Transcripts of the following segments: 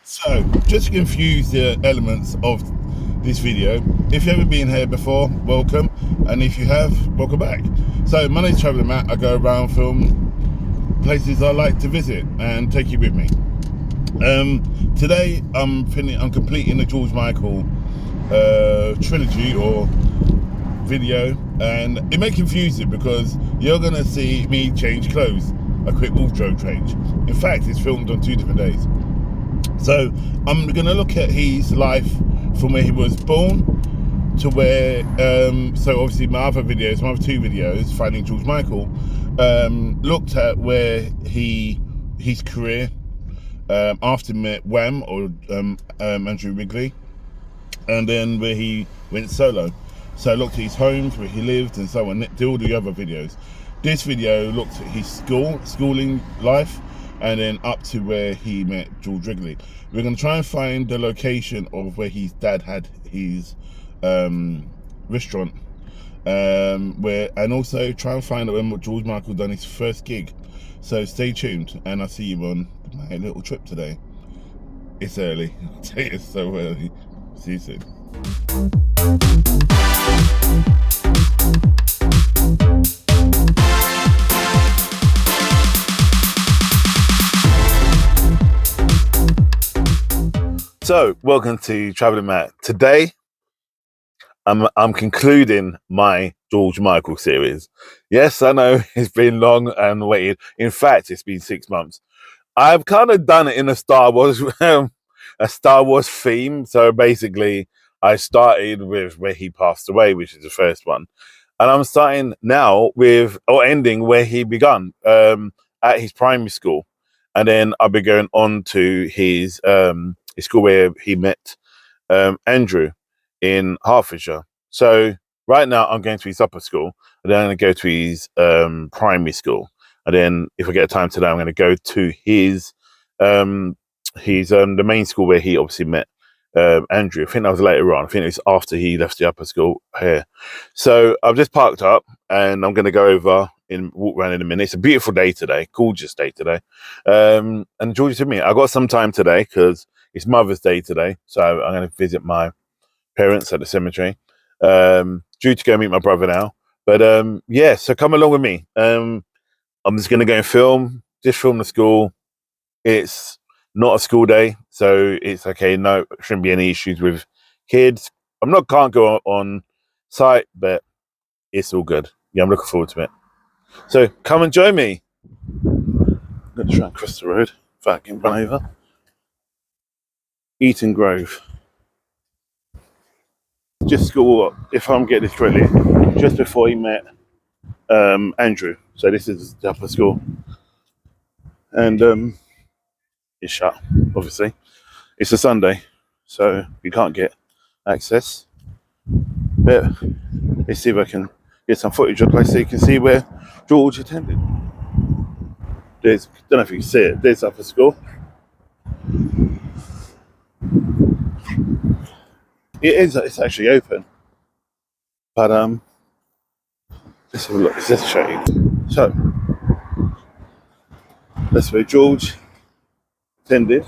So, just to confuse the elements of this video, if you haven't been here before, welcome, and if you have, welcome back. So, my name's Traveller Matt. I go around film places I like to visit and take you with me. Today I'm completing the George Michael trilogy or video, and it may confuse you because you're gonna see me change clothes, a quick wardrobe change. In fact, it's filmed on 2 different days. So I'm going to look at his life from where he was born to where. So obviously my other 2 videos, Finding George Michael, looked at where his career after met Wham or Andrew Wrigley, and then where he went solo. So I looked at his homes, where he lived, and so on. Did all the other videos. This video looked at his schooling life, and then up to where he met George Wrigley. We're going to try and find the location of where his dad had his restaurant, and also try and find out when George Michael done his first gig. So stay tuned, and I'll see you on my little trip today. It's early. I'll tell you, it's so early. See you soon. So, welcome to Traveller Matt. Today, I'm concluding my George Michael series. Yes, I know it's been long and waited. In fact, it's been 6 months. I've kind of done it in a Star Wars theme. So basically, I started with where he passed away, which is the first one, and I'm starting now with or ending where he began at his primary school, and then I'll be going on to his school where he met Andrew in Hertfordshire. So right now I'm going to his upper school, and then I'm going to go to his primary school, and then if I get time today, I'm going to go to his the main school where he obviously met Andrew. I think that was later on. I think it was after he left the upper school here. So I've just parked up, and I'm going to go over and walk around in a minute. It's a beautiful day today, gorgeous day today. And George with me. I got some time today because it's Mother's Day today, so I'm going to visit my parents at the cemetery. Due to go meet my brother now, but yeah. So come along with me. I'm just going to go and just film the school. It's not a school day, so it's okay. No, shouldn't be any issues with kids. Can't go on site, but it's all good. Yeah, I'm looking forward to it. So come and join me. I'm going to try and cross the road if I can run over. Eaton Grove. Just school, if I'm getting this correctly, just before he met Andrew. So this is the upper school, and it's shut. Obviously, it's a Sunday, so you can't get access. But let's see if I can get some footage of the place so you can see where George attended. Don't know if you can see it. There's upper school. It's actually open, but let's have a look. Let's show you. So that's where George attended.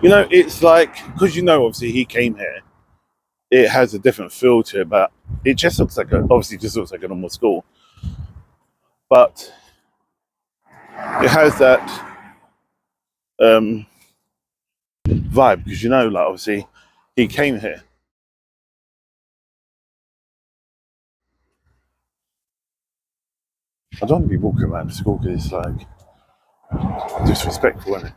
It's like, because obviously he came here, it has a different feel to it, but it just looks like obviously just looks like a normal school, but it has that vibe because like obviously he came here. I don't want to be walking around the school because it's like disrespectful, isn't it?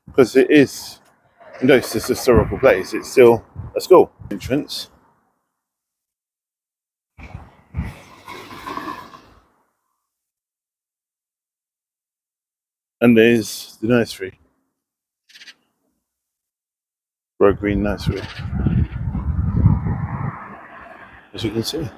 Because it is, it's this historical place. It's still a school entrance. And there's the nursery. Road Green Nursery. As you can see.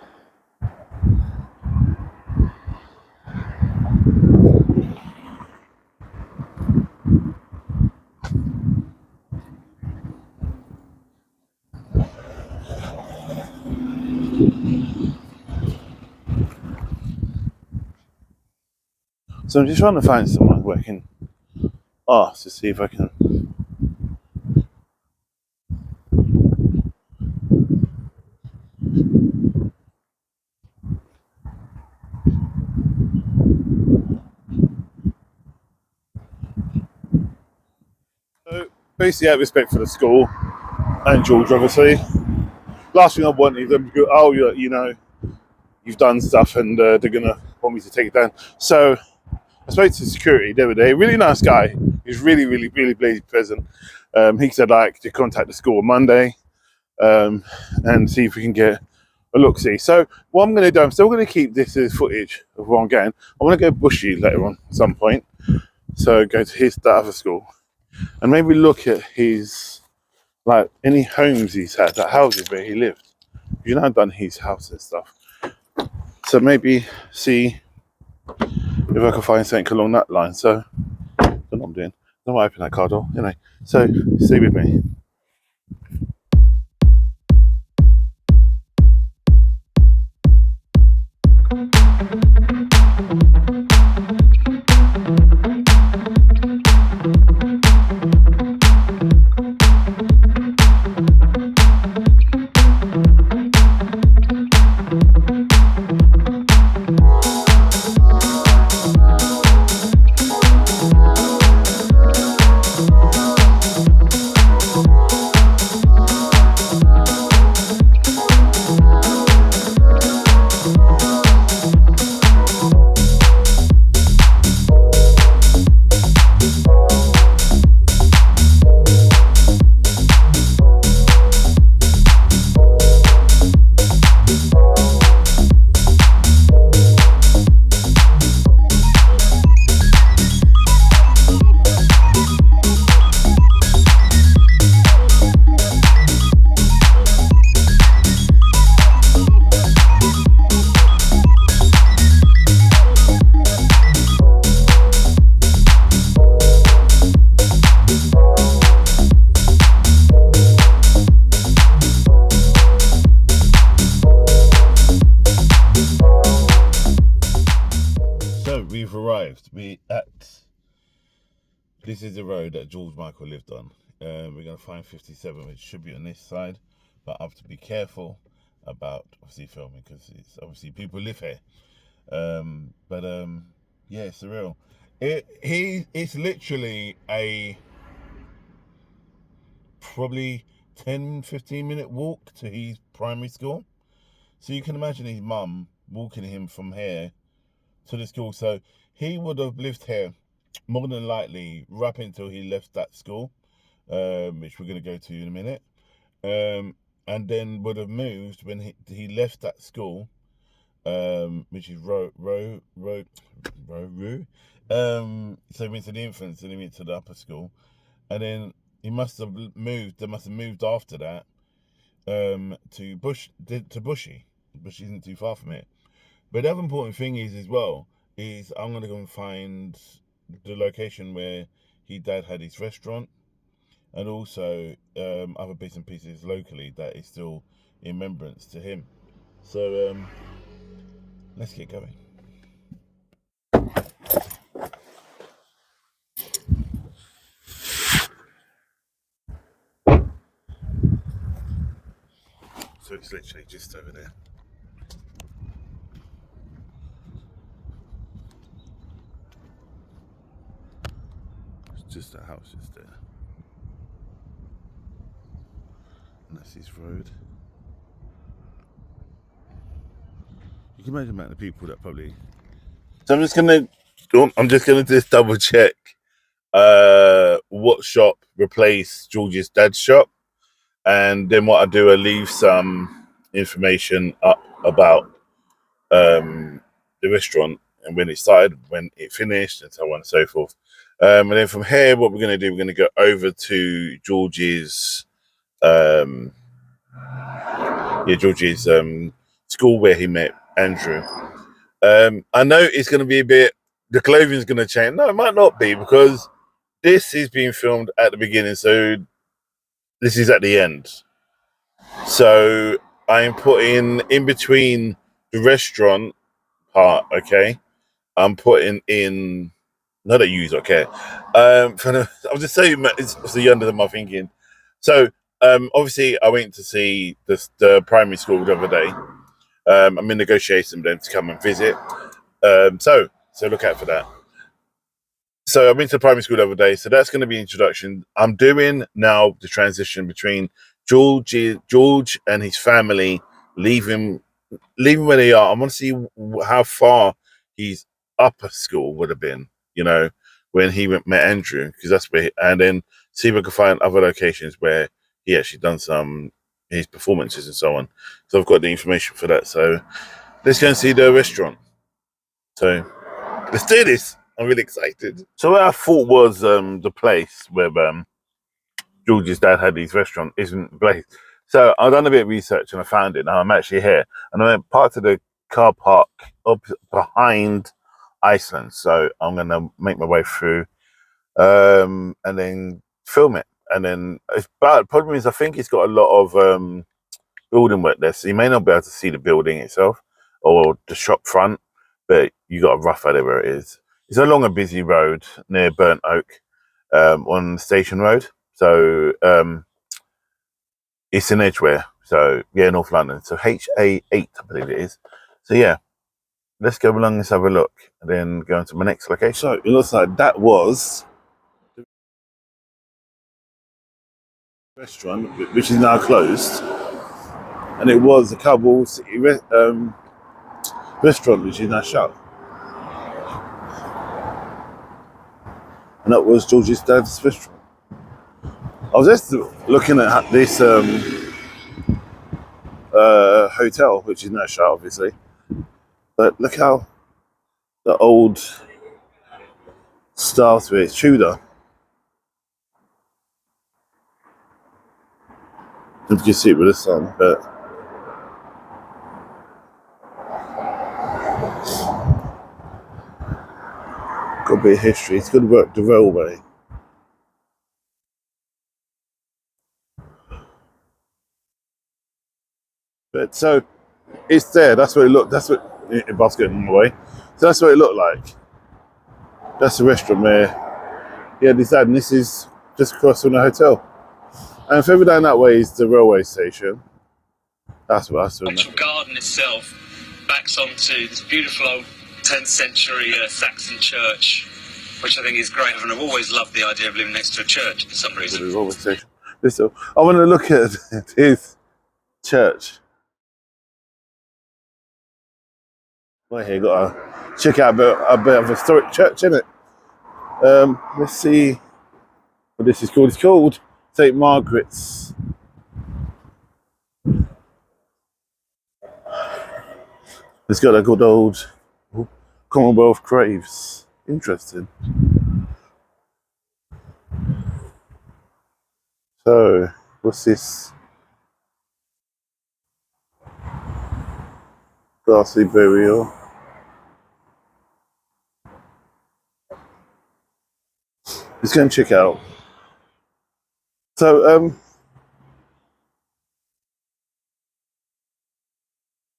So I'm just trying to find someone where I can ask to see if I can. So basically, I have respect for the school and George, obviously. Last thing I want is them to go, oh, you know, you've done stuff and they're going to want me to take it down. So I spoke to security the other day, really nice guy. He's really, really, really pleasant. He said, like, to contact the school on Monday and see if we can get a look-see. So what I'm going to do, I'm still going to keep this as footage of where I'm going. I want to go Bushey later on at some point. So go to that other school and maybe look at his, like, any homes he's had, like houses where he lived. You know, I've done his house and stuff. So maybe see if I can find something along that line. So I don't know what I'm doing. I don't know why I open that car door. Anyway, so stay with me. We've arrived. This is the road that George Michael lived on. We're going to find 57, which should be on this side, but I have to be careful about obviously filming because it's obviously people live here. Yeah, it's surreal. It's literally a probably 10-15 minute walk to his primary school. So you can imagine his mum walking him from here to the school. So he would have lived here more than likely right up until he left that school, which we're going to go to in a minute, and then would have moved when he left that school, which is Rue. So he went to the infants and he went to the upper school, and then he must have moved. They must have moved after that to Bushey. Bushey isn't too far from it. But the other important thing is as well is I'm going to go and find the location where his dad had his restaurant, and also other bits and pieces locally that is still in remembrance to him. So let's get going. So it's literally just over there. It's just the house is there. And that's his road. You can imagine the amount of people that probably. So I'm just gonna just double check what shop replaced George's dad's shop, and then what I do, I leave some information up about the restaurant and when it started, when it finished, and so on and so forth. And then from here, what we're going to do, we're going to go over to George's school where he met Andrew. I know it's going to be the clothing's going to change. No, it might not be, because this is being filmed at the beginning, so this is at the end. So I am putting in between the restaurant part. Okay, I'm putting in. Not that you okay. I'll just say it's the under my thinking. So obviously, I went to see the primary school the other day. I'm in negotiation with them to come and visit. So look out for that. So I've been to the primary school the other day, so that's going to be introduction. I'm doing now the transition between George and his family leaving where they are. I want to see how far his upper school would have been, you know, when he met Andrew, because that's where, and then see if I can find other locations where he actually done some his performances and so on. So I've got the information for that. So let's go and see the restaurant. So let's do this. I'm really excited. So what I thought was the place where George's dad had his restaurant isn't the place. So I've done a bit of research and I found it. Now I'm actually here, and I'm part of the car park up behind Iceland. So I'm gonna make my way through and then film it. And then it's bad. The problem is I think it's got a lot of building work there, so you may not be able to see the building itself or the shop front, but you got a rough idea where it is. It's along a busy road near Burnt Oak on Station Road. So it's in Edgware. So yeah, North London. So HA8, I believe it is. So yeah, let's go along, let's have a look, and then go on to my next location. So it looks like that was the restaurant, which is now closed, and it was a Kabul City restaurant, which is now shut. And that was George's dad's restaurant. I was just looking at this hotel, which is now shut, obviously. But look how the old style to it. It's Tudor. If you can see it with the sun, but got a bit of history. It's good work, the railway. But so it's there. That's what it looked. That's what bus getting in the way. So that's what it looked like. That's the restaurant there. Yeah, this ad, and this is just across from the hotel. And further down that way is the railway station. That's what I saw. The actual garden itself backs onto this beautiful old 10th century Saxon church, which I think is great. And I've always loved the idea of living next to a church for some reason. The railway station. So I want to look at his church. Right here, got to check out a bit of a historic church, innit? Let's see what this is called. It's called St. Margaret's. It's got a good old Commonwealth graves. Interesting. So, what's this? Darcy burial. Let's go and check out. So,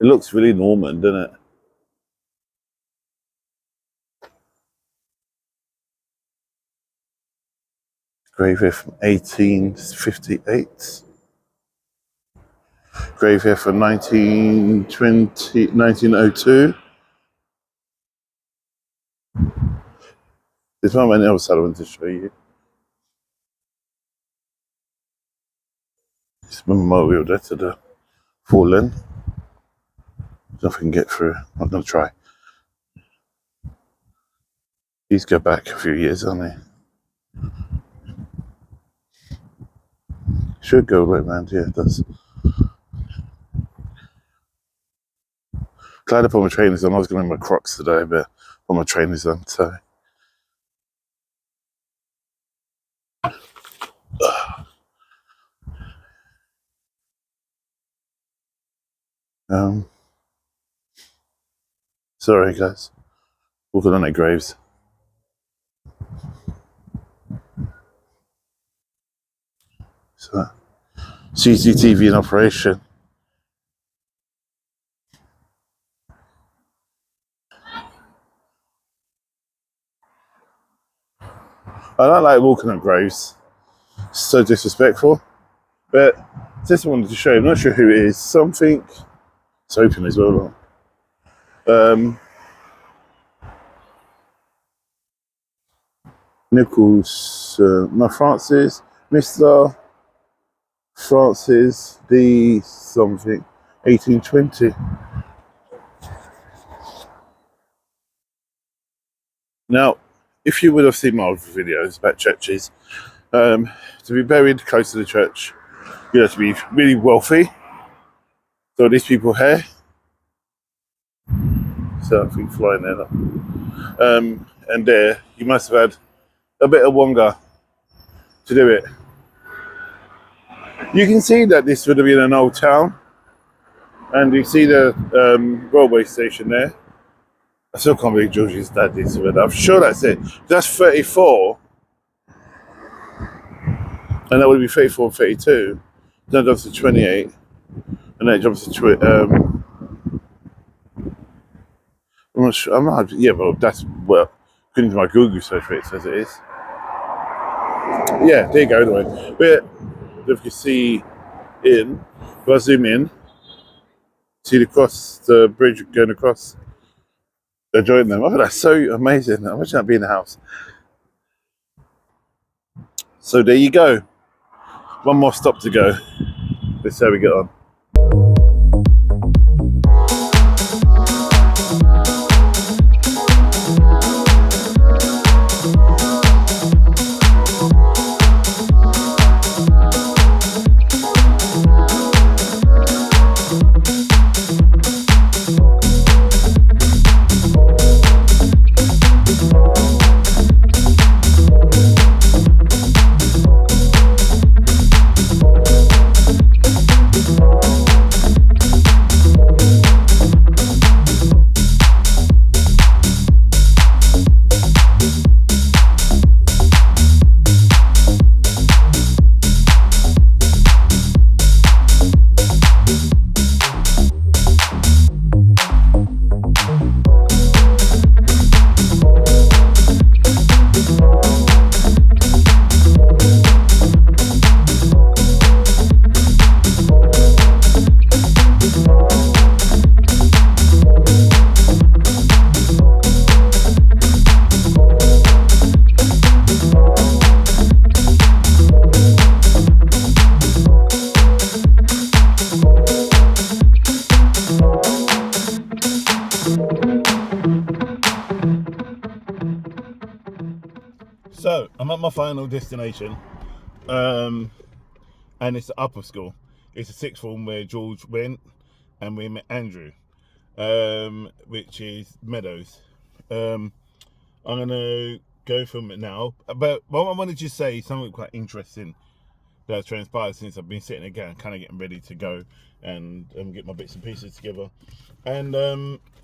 it looks really Norman, doesn't it? Grave here from 1858. Grave here from 1902. There's one on the other side I want to show you. It's memorial there to the fallen. Nothing can get through. I'm going to try. These go back a few years, aren't they? Should go right round here, it does. Glad I put my trainers on. I was going to wear my Crocs today, but put my trainers on, so. Sorry guys. Walking on their graves. So, CCTV in operation. I don't like walking on graves. It's so disrespectful. But just wanted to show you. I'm not sure who it is. Something. It's open as well. Nichols, no, Francis, Mr. Francis D. something, 1820. Now, if you would have seen my other videos about churches, to be buried close to the church, you have to be really wealthy. So these people here, something flying there, and there, you must have had a bit of wonga to do it. You can see that this would have been an old town, and you see the railway station there. I still can't believe George's dad did some of that. I'm sure that's it. That's 34, and that would be 34 and 32. Then it jumps to 28, and then it jumps to I'm not sure. I'm not. Yeah, well, that's well. According to my Google search for it says it is. Yeah, there you go. Anyway, but if you can see in, if I zoom in, see the bridge going across. They're joining them. Oh, that's so amazing! Imagine that being the house. So there you go. One more stop to go. Let's see how we get on. So I'm at my final destination, and it's the upper school. It's a sixth form where George went, and we met Andrew, which is Meadows. I'm gonna go from it now, but what I wanted to say something quite interesting that's transpired since I've been sitting again, kind of getting ready to go and get my bits and pieces together. And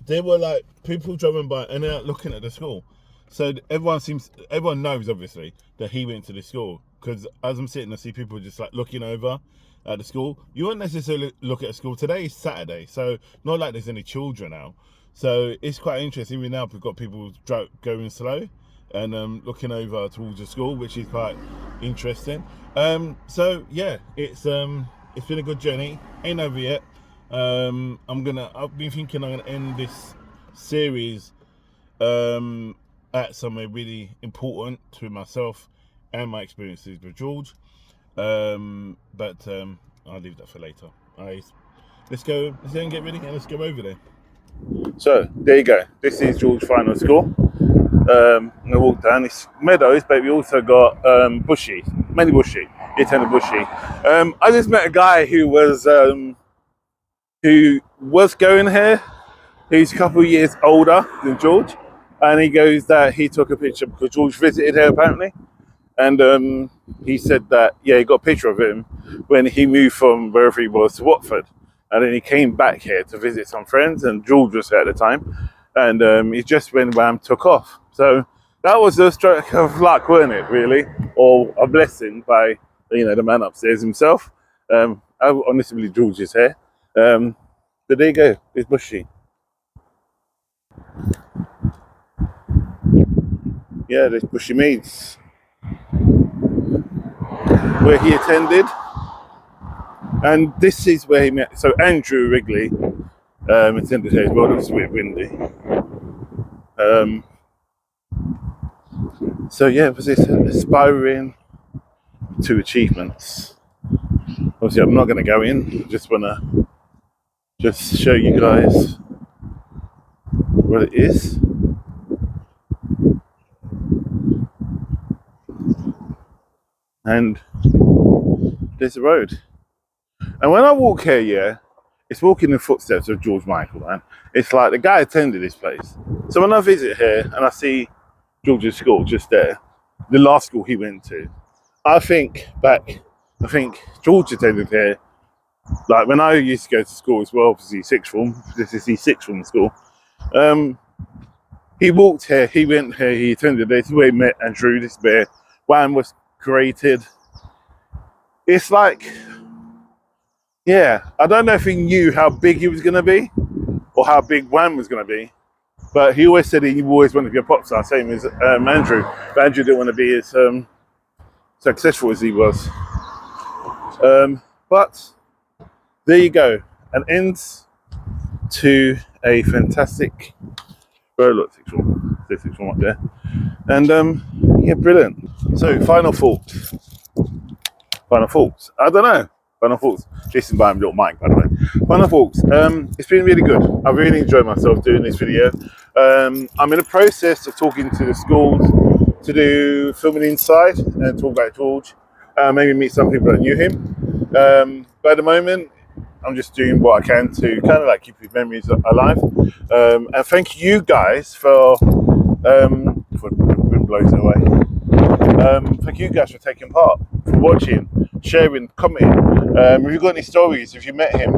there were like people driving by and they're looking at the school. So everyone knows obviously that he went to the school, because as I'm sitting, I see people just like looking over at the school. You won't necessarily look at a school. Today is Saturday, so not like there's any children out. So it's quite interesting. Even now we've got people going slow and looking over towards the school, which is quite interesting. So yeah, it's been a good journey. Ain't over yet. I've been thinking I'm gonna end this series at somewhere really important to myself and my experiences with George. But I'll leave that for later. Let's go and get ready and let's go over there. So there you go. This is George's final school. I'm gonna walk down. It's Meadows, but we also got Bushey, mainly Bushey. He attended Bushey. I just met a guy who was going here. He's a couple of years older than George, and he goes that he took a picture because George visited here apparently, and he said that he got a picture of him when he moved from wherever he was to Watford, and then he came back here to visit some friends, and George was here at the time, and it's just when Wham took off. So that was a stroke of luck, wasn't it? Really, or a blessing by the man upstairs himself. I honestly believe George is here. But there you go. It's Bushey. Yeah, there's Bushey Meads. where he attended, and this is where he met. So Andrew Wrigley attended here as well. It was a bit windy. So yeah, it was this aspiring to achievements. Obviously, I'm not going to go in. I just want to just show you guys what it is. And there's the road. And when I walk here, yeah, it's walking in the footsteps of George Michael, man. It's like the guy attended this place. So when I visit here and I see George's school just there, the last school he went to, I think George attended here. Like when I used to go to school as well, obviously sixth form, this is the sixth form school. He walked here, he went here, he attended this, where he met Andrew, this bear. Wham was created. It's like, yeah, I don't know if he knew how big he was going to be or how big Wham was going to be, but he always said he always wanted to be a pop star, same as Andrew. But Andrew didn't want to be as successful as he was. But there you go, an end to a fantastic road. Look, six one up there, and yeah, brilliant. So final thoughts. Final thoughts. I don't know. Final thoughts. This is my little mic, by the way. Final thoughts. It's been really good. I really enjoyed myself doing this video. I'm in the process of talking to the schools to do filming inside and talk about George. Maybe meet some people that knew him. But at the moment, I'm just doing what I can to kind of like keep his memories alive. And thank you guys for the wind blows it away. Thank you guys for taking part, for watching, sharing, commenting. If you've got any stories, if you met him,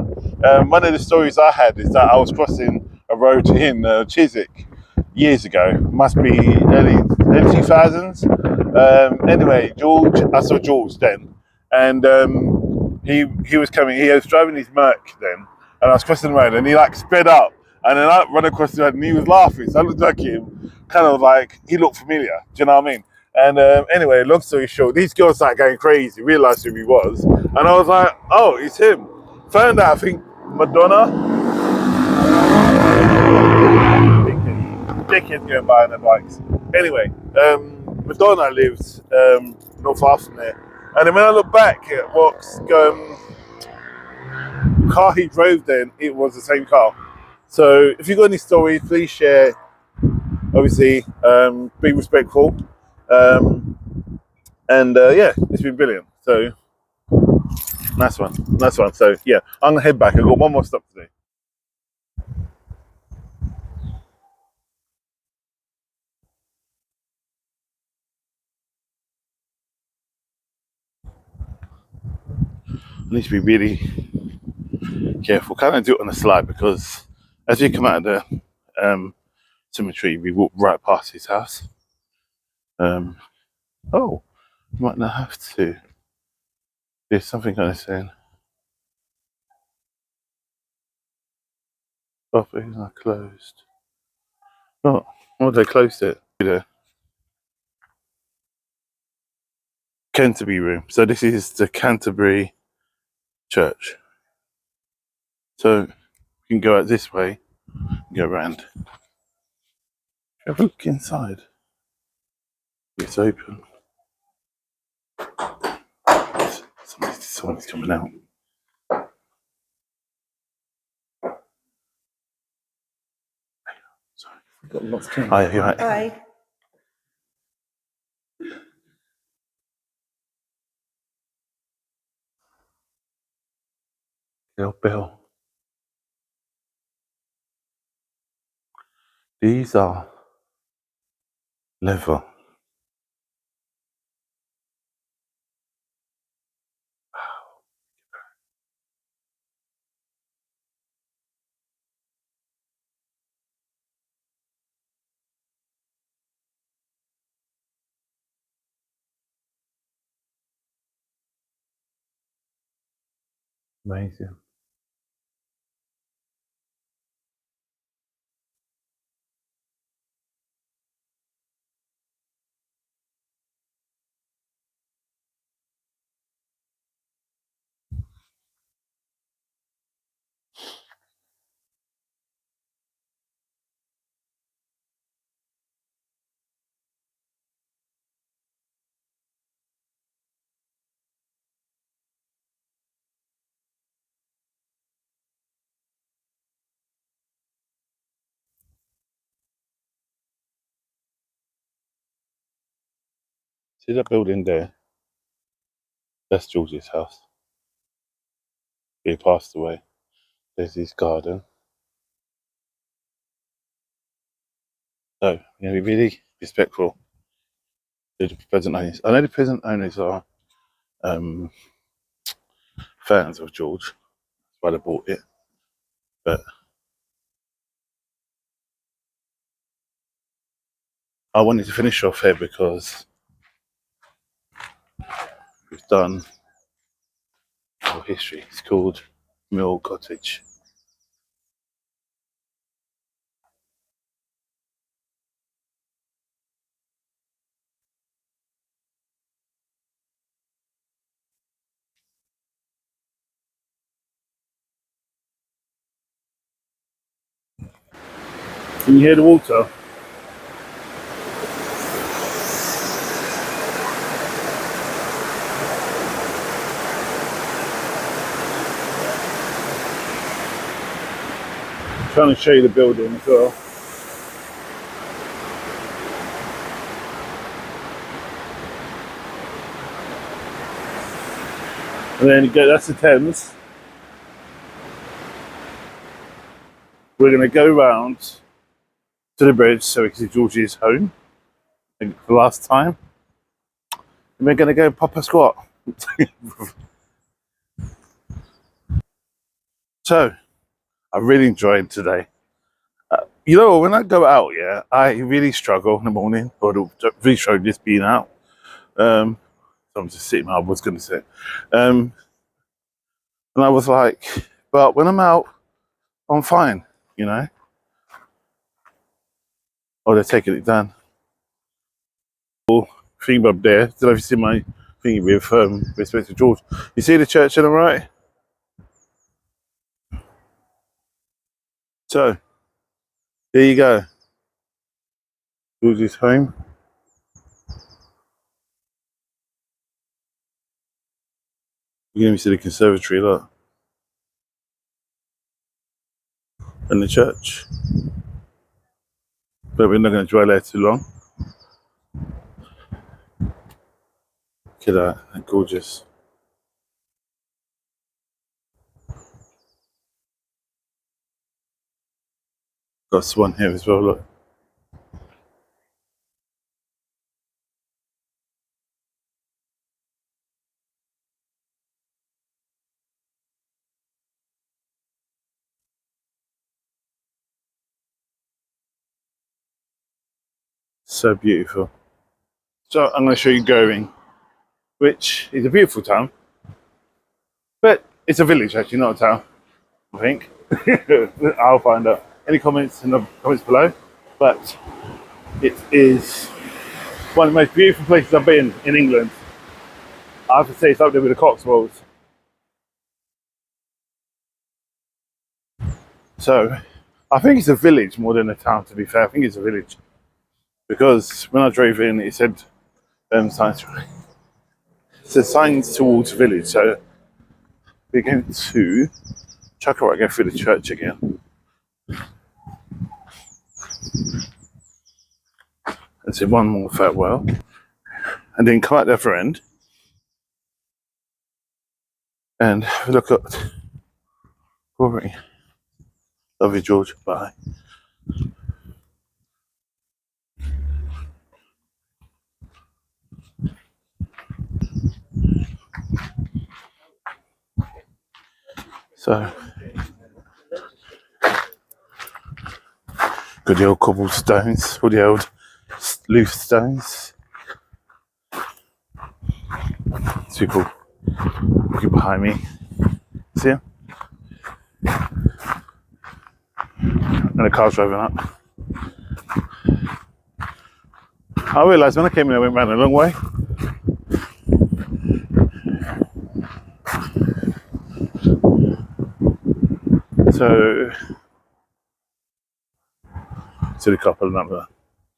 one of the stories I had is that I was crossing a road in Chiswick years ago. Must be early 2000s. Anyway, I saw George then, and he was coming. He was driving his Merc then, and I was crossing the road, and he like sped up, and then I ran across the road, and he was laughing. So I looked like him, kind of like he looked familiar. Do you know what I mean? And anyway, long story short, these girls started going crazy, realised who he was. And I was like, oh, it's him. Found out, I think, Madonna. Dickheads going by on their bikes. Anyway, Madonna lives not far from there. And then when I look back at what car he drove then, it was the same car. So if you've got any stories, please share. Obviously, be respectful. And yeah, it's been brilliant. So nice one. So yeah, I'm gonna head back. I've got one more stop to do. I need to be really careful. Can't I do it on the slide because as you come out of the cemetery, we walk right past his house. Oh, you might not have to. There's something kind of saying. Offices are closed. Oh, well, they closed it. The Canterbury room. So this is the Canterbury Church. So we can go out this way, go around. Have a look inside. It's open. Someone's coming out. Sorry. We've got lots of Hi, you're right. Hi. Bill. These are leather. Amazing. See that building there? That's George's house. He passed away. There's his garden. So, you know, be really respectful to the present owners. I know the present owners are fans of George. That's why they bought it. But I wanted to finish off here because we've done our history. It's called Mill Cottage. Can you hear the water? I'm trying to show you the building as well. And then you go, that's the Thames. We're going to go round to the bridge so we can see George's home. I think for the last time. And we're going to go pop a squat. So, I really enjoyed today. You know, when I go out, yeah, I really struggle in the morning, or really struggle just being out. So I'm just sitting, I was going to say. And I was like, but when I'm out, I'm fine, you know. Oh, they're taking it down. Thing up there. Did I see my thing with respect to George? You see the church on the right? So there you go. George's home. You can see the conservatory, look. And the church. But we're not going to dwell there too long. Look at that, gorgeous. Got swan here as well, look. So beautiful. So I'm going to show you Goring, which is a beautiful town. But it's a village actually, not a town, I think. I'll find out. Any comments in the comments below? But it is one of the most beautiful places I've been in England. I have to say it's up there with the Cotswolds. So I think it's a village more than a town, to be fair. I think it's a village. Because when I drove in, it said signs. It said signs towards village. So we're going to chuck right, go through the church again. And say one more farewell. And then come out the other end. And look at Goring. Love you, George. Bye. So, got the old cobblestones, all the old loose stones. It's people looking behind me. See him? And the car's driving up. I realised when I came in, I went round a long way. So, see the couple number.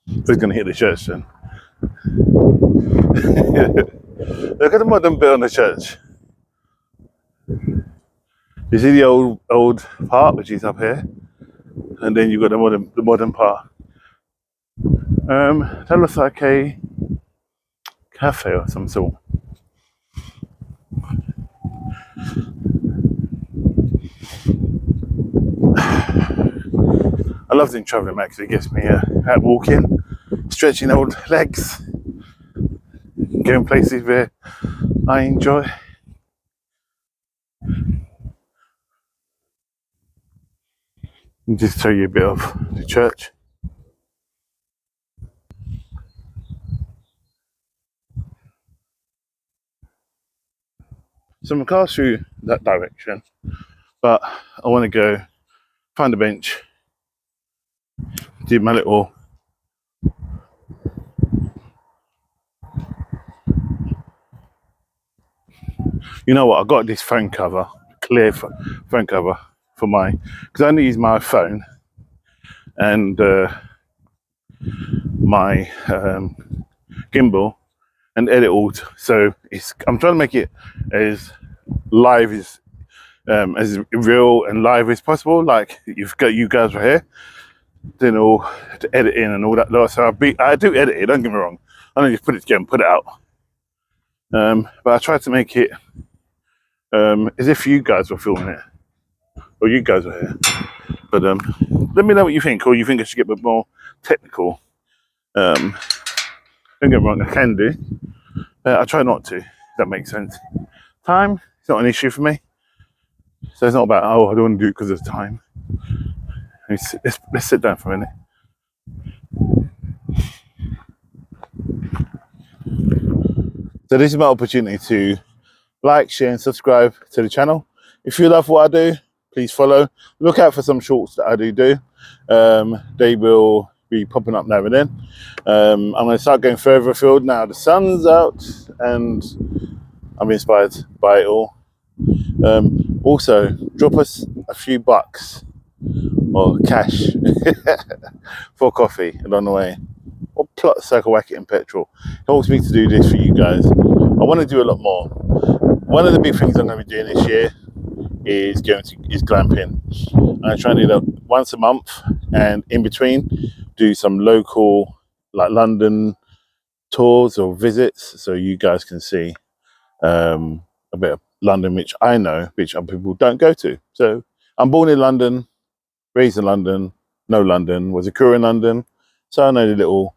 Who's going to hit the church then? Look at the modern bit on the church. You see the old part, which is up here, and then you've got the modern part. That looks like a cafe of some sort. I love doing travelling because it gets me out walking, stretching old legs, going places where I enjoy. And just tell you a bit of the church. So I'm gonna go through that direction, but I want to go find a bench, do my little you know what, I got this phone cover, clear phone cover for my, because I only use my phone and my gimbal and edit all. So I'm trying to make it as live as real and live as possible. Like you've got you guys were here, then all to edit in and all that lot. So I do edit it. Don't get me wrong. I don't just put it together and put it out. But I tried to make it as if you guys were filming it or you guys were here. But let me know what you think, or you think I should get a bit more technical. Don't get me wrong, I can do. I try not to. If that makes sense. Time is not an issue for me. So it's not about, oh, I don't want to do it because of time. Let's sit down for a minute. So this is my opportunity to like, share and subscribe to the channel. If you love what I do, please follow. Look out for some shorts that I do. They will be popping up now and then. I'm going to start going further afield now. The sun's out and I'm inspired by it all. Also, drop us a few bucks or cash for coffee along the way, or plot circle whack it in petrol. It helps me to do this for you guys. I want to do a lot more. One of the big things I'm going to be doing this year is glamping. I try and do that once a month, and in between do some local, like London tours or visits, so you guys can see a bit of London, which I know, which other people don't go to. So I'm born in London, raised in London, know London, was a career in London, so I know the little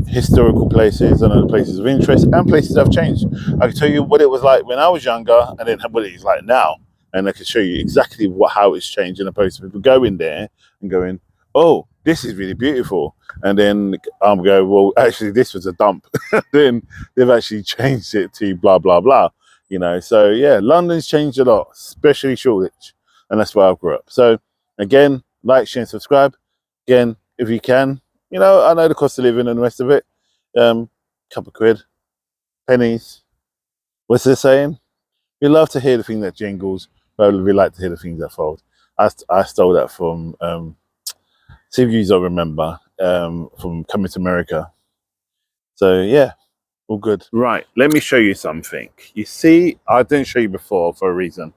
historical places, I know the places of interest and places that have changed. I can tell you what it was like when I was younger and then what it is like now, and I can show you exactly how it's changed, in opposed to people going there and going, oh, this is really beautiful, and then I'm going, well, actually this was a dump. Then they've actually changed it to blah blah blah, you know. So yeah, London's changed a lot, especially Shoreditch, and that's where I grew up. So again, like, share and subscribe. Again, if you can, you know, I know the cost of living and the rest of it. Couple of quid, pennies. What's the saying? We love to hear the thing that jingles, but we like to hear the things that fold. I stole that from, see if you don't remember, from Coming to America. So yeah, all good. Right, let me show you something. You see, I didn't show you before for a reason.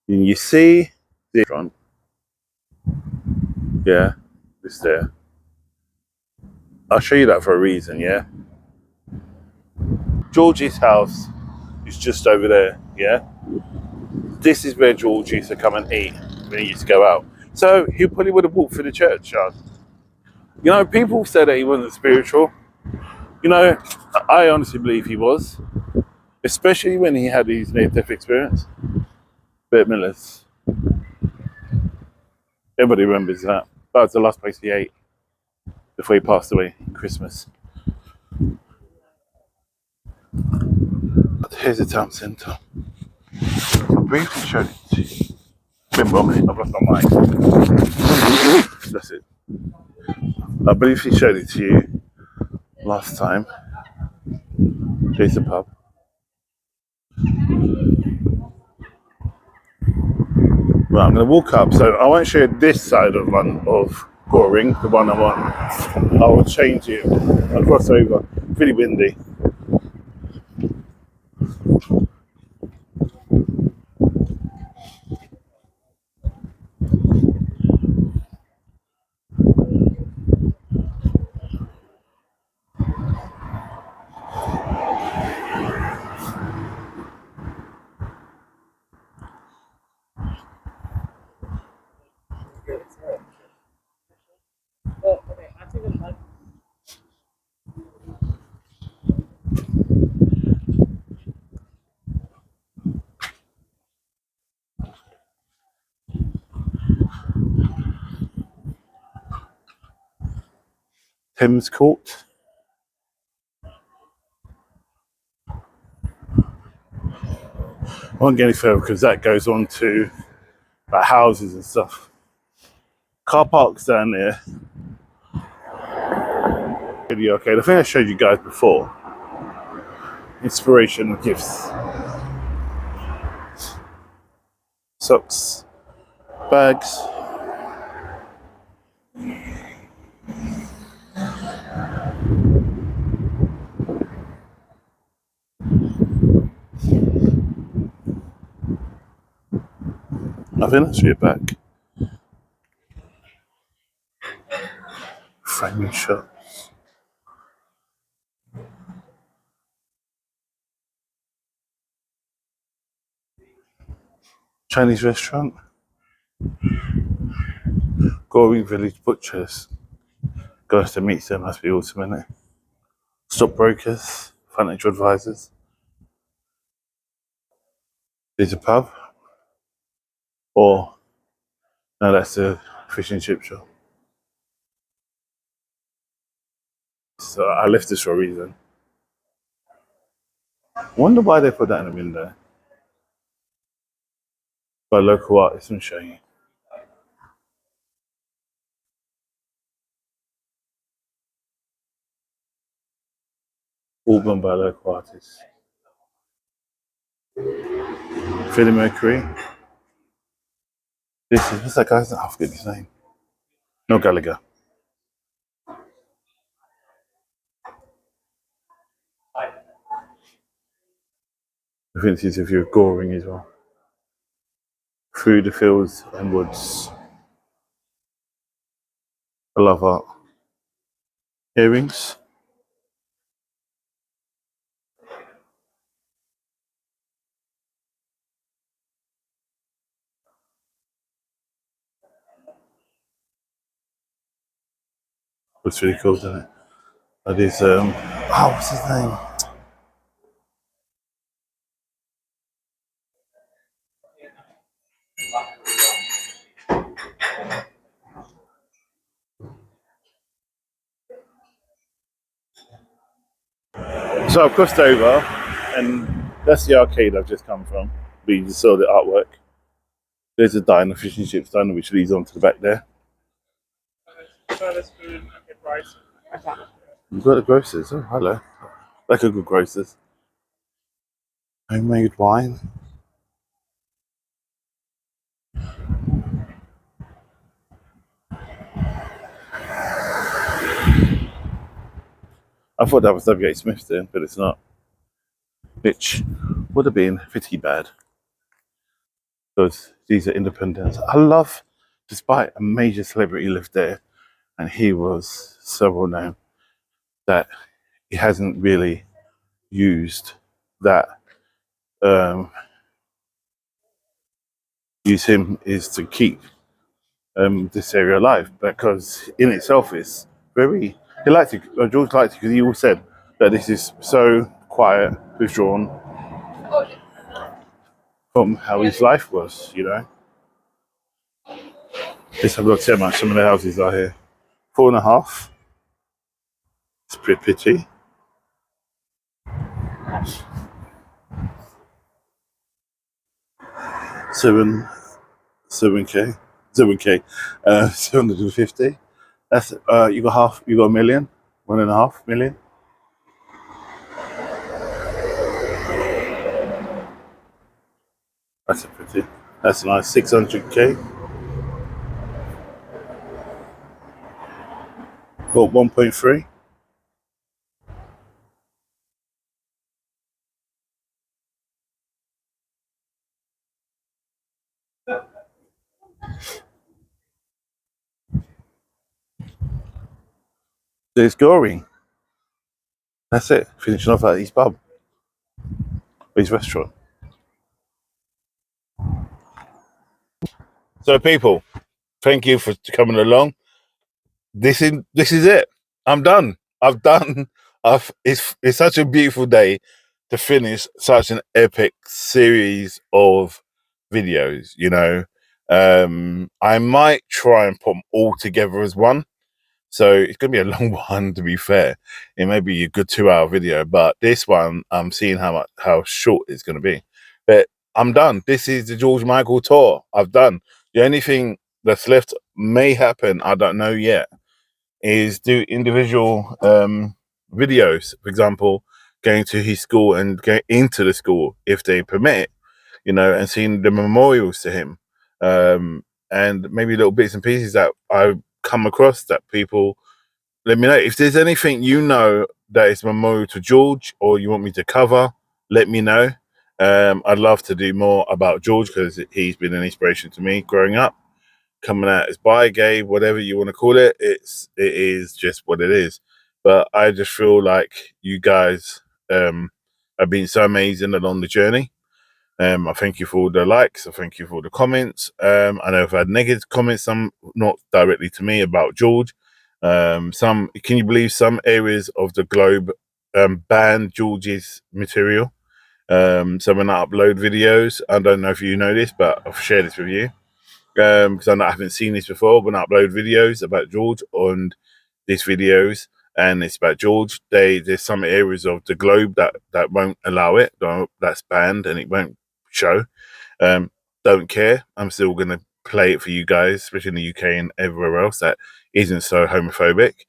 You see the front. Yeah, it's there. I'll show you that for a reason, yeah? Georgie's house is just over there, yeah? This is where George used to come and eat when he used to go out. So he probably would have walked through the churchyard. You know, people said that he wasn't spiritual. You know, I honestly believe he was, especially when he had his near-death experience. Bert Miller's. Everybody remembers that. That was the last place he ate before he passed away, Christmas. Here's the town centre. I briefly showed it to you. Remember, I've lost my mind. That's it. I briefly showed it to you last time. There's the pub. Right, I'm going to walk up. So I won't show you this side of Goring, the one I'm on. I will change it. I'll cross over. Really windy. Thames Court. I won't get any further because that goes on to like houses and stuff. Car parks down there. Really okay. The thing I showed you guys before. Inspirational gifts. Socks. Bags. Nothing else for your back. Framing shop. Chinese restaurant. Goring Village Butchers. Goes to meet them, must be awesome, isn't it? Stockbrokers, financial advisors. There's a pub. Or, no, that's a fish and chip shop. So I left this for a reason. I wonder why they put that in the window. By local artists, I'm showing you. All done by local artists. Freddie Mercury. This is, what's that guy's name? I forget his name. No, Gallagher. I think this is a view of Goring as well. Through the fields and woods. I love art. Earrings. Looks really cool, doesn't it? That is, what's his name? So I've crossed over, and that's the arcade I've just come from. We just saw the artwork. There's a diner, fish and chips diner, which leads on to the back there. You've got the grocers. Oh, hello. Like a good grocers. Homemade wine. I thought that was W.H. Smith then, but it's not. Which would have been pretty bad. Because these are independents. I love, despite a major celebrity lived there, and he was so well known, that he hasn't really used that. Use him is to keep this area alive, because in itself is very. He liked it. George liked it because he always said that this is so quiet, withdrawn from how his life was. You know. Let's have a look see how much some of the houses are here. 4.5. It's pretty pity. 7k, 750. That's you got half. You got a million, 1.5 million. That's a pretty. That's nice. 600k. Got 1.3. There's Goring. That's it. Finishing off at his pub, his restaurant. So, people, thank you for coming along. This is it. I'm done. I've done. It's such a beautiful day to finish such an epic series of videos. You know, I might try and put them all together as one. So it's going to be a long one, to be fair. It may be a good 2-hour video, but this one, I'm seeing how short it's going to be. But I'm done. This is the George Michael tour. I've done. The only thing that's left may happen, I don't know yet, is do individual videos. For example, going to his school and going into the school if they permit it, and seeing the memorials to him, and maybe little bits and pieces that I come across that people let me know. If there's anything that is memorial to George or you want me to cover, let me know. I'd love to do more about George because he's been an inspiration to me growing up. Coming out as bi, gay, whatever you want to call it, it is just what it is. But I just feel like you guys have been so amazing along the journey. I thank you for all the likes. I thank you for all the comments. I know I've had negative comments, some not directly to me about George. Some, can you believe some areas of the globe banned George's material? So when I upload videos, I don't know if you know this, but I've shared this with you because I haven't seen this before. When I upload videos about George on these videos, and it's about George, there's some areas of the globe that won't allow it. That's banned, and it won't show. Don't care. I'm still gonna play it for you guys, especially in the UK and everywhere else that isn't so homophobic.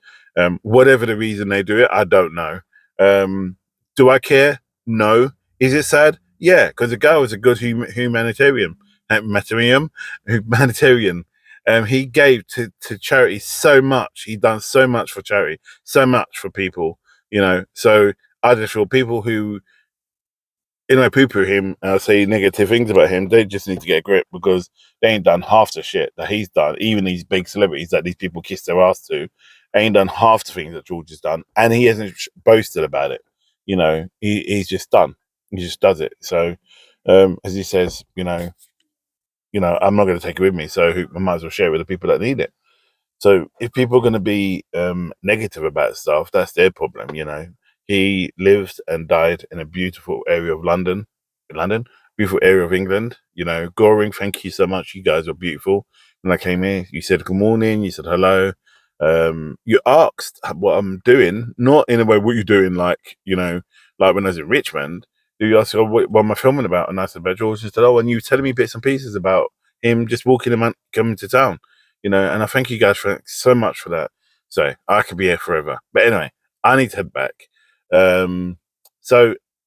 Whatever the reason they do it, I don't know. Do I care? No. Is it sad? Yeah, because the guy was a good humanitarian. Humanitarian. He gave to charity so much. He done so much for charity, so much for people. So I just feel people who poo-poo him, say negative things about him, they just need to get a grip because they ain't done half the shit that he's done. Even these big celebrities that these people kiss their ass to, ain't done half the things that George has done, and he hasn't boasted about it. He's just done. He just does it. So, as he says, I'm not going to take it with me, so I might as well share it with the people that need it. So if people are going to be negative about stuff, that's their problem. He lived and died in a beautiful area of London, beautiful area of England. Goring, thank you so much. You guys are beautiful. When I came here, you said good morning, you said hello. You asked what I'm doing, not in a way what you're doing, like like when I was in Richmond. You asked what am I filming about, and I said about George. And said, oh, and you were telling me bits and pieces about him just walking and coming to town. And I thank you guys so much for that. So I could be here forever. But anyway, I need to head back. So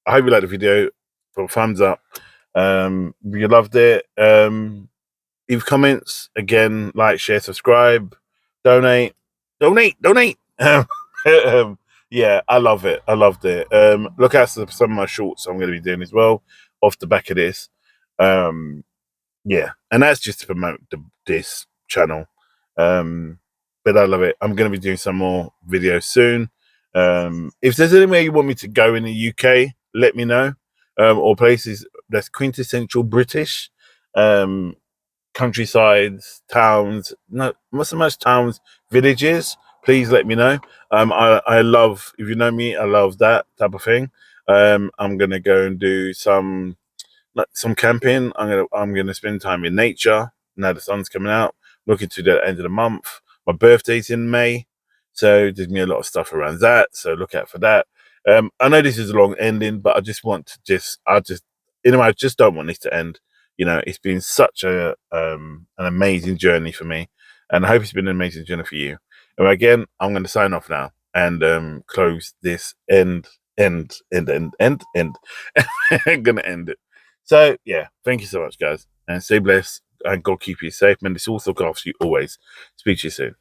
I hope you liked the video. Put a thumbs up. If you loved it, leave comments. Again, like, share, subscribe, donate. Yeah, I love it. I loved it. Look out for some of my shorts I'm going to be doing as well off the back of this. Yeah, and that's just to promote this channel. But I love it. I'm going to be doing some more videos soon. If there's anywhere you want me to go in the UK, let me know. Or places that's quintessential British. Countrysides, towns, not so much towns, villages. Please let me know. I love, if you know me, I love that type of thing. I'm going to go and do some camping. I'm gonna spend time in nature. Now the sun's coming out. Looking to the end of the month. My birthday's in May, so there's me a lot of stuff around that. So look out for that. I know this is a long ending, but I just want to I just don't want this to end. It's been such an amazing journey for me, and I hope it's been an amazing journey for you. And again, I'm going to sign off now and close this end. I'm gonna end it. So yeah, thank you so much, guys, and stay blessed, and God keep you safe. And this also goes for you always. Speak to you soon.